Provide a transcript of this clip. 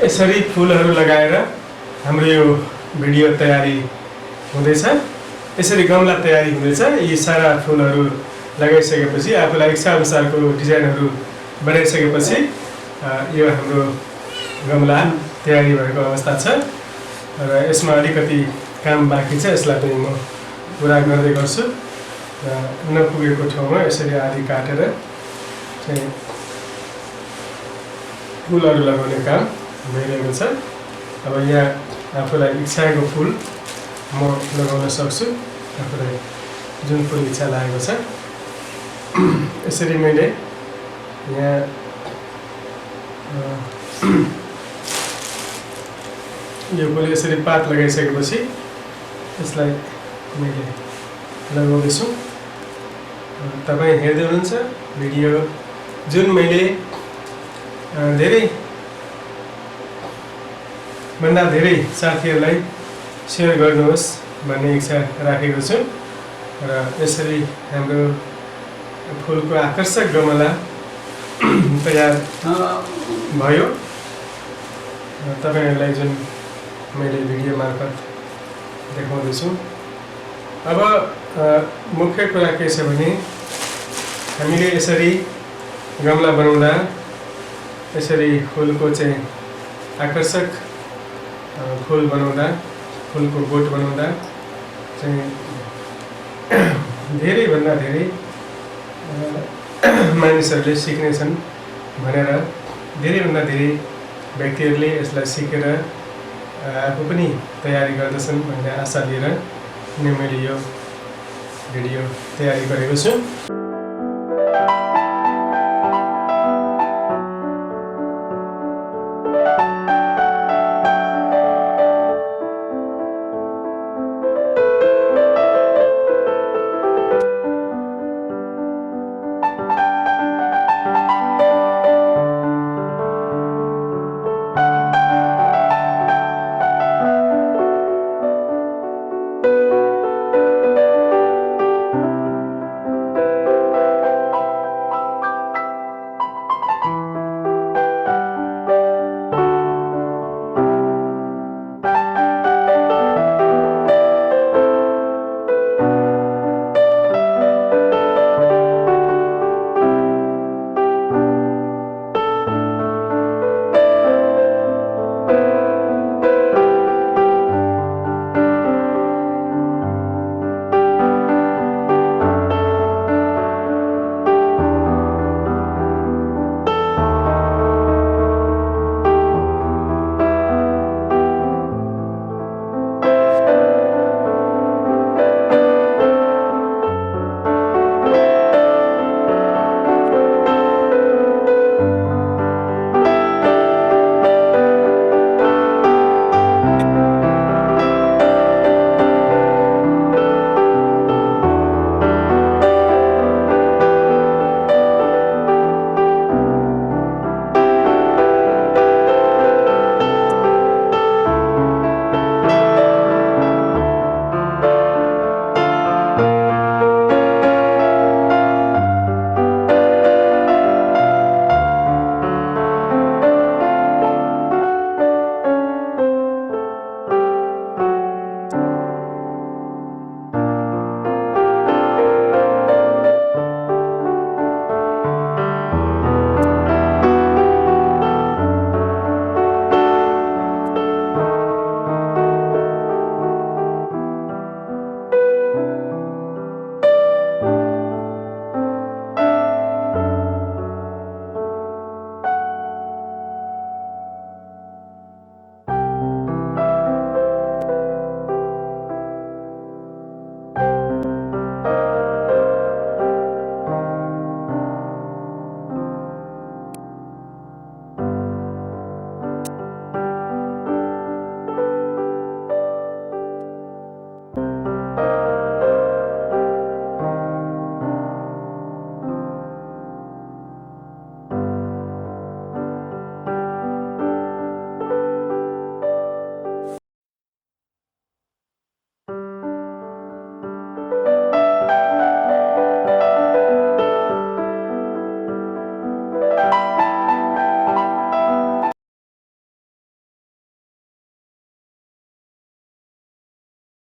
यसरी फुलहरू लगाएर हाम्रो यो भिडियो तयारी हुँदैछ। यसरी गमला तयारी हुँदैछ। यी सारा फुलहरू लगाइसकेपछि आफूलाई इच्छा अनुसारको डिजाइनहरू बनाइसकेपछि यो हाम्रो गमला तयारी भएको अवस्था छ र यसमा अलिकति काम बाँकी छ। यसलाई पनि म पुरा गर्दै गर्छु र नपुगेको ठाउँमा यसरी आदि काटेर चाहिँ फुलहरू लगाउने काम भइरहेको छ। अब यहाँ आफूलाई इच्छाको फुल म लगाउन सक्छु, आफूलाई जुन फुल इच्छा लागेको छ। यसरी मैले यहाँ यो फुल यसरी पात लगाइसकेपछि यसलाई मैले लगाउँदैछु। तपाईँ हेर्दै हुनुहुन्छ भिडियो जुन मैले धेरै भन्दा धेरै साथीहरूलाई सेयर गर्नुहोस् भन्ने इच्छा राखेको छु र यसरी हाम्रो फुलको आकर्षक गमला तयार भयो। तपाईहरुलाई जुन मैले भिडियो मार्फत देखाउँदैछु। अब मुख्य कुरा के छ भने हामीले यसरी गमला बनाउँदा, यसरी फुलको चाहिँ आकर्षक फुल बनाउँदा, फुलको बोट बनाउँदा चाहिँ धेरै भन्दा धेरै मानिसहरूले सिक्नेछन् भनेर धेरै भन्दा धेरै व्यक्तिहरूले यसलाई सिकेर आफू पनि तयारी गर्दछन् भन्ने आशा लिएर नै मैले यो भिडियो तयारी गरेको छु।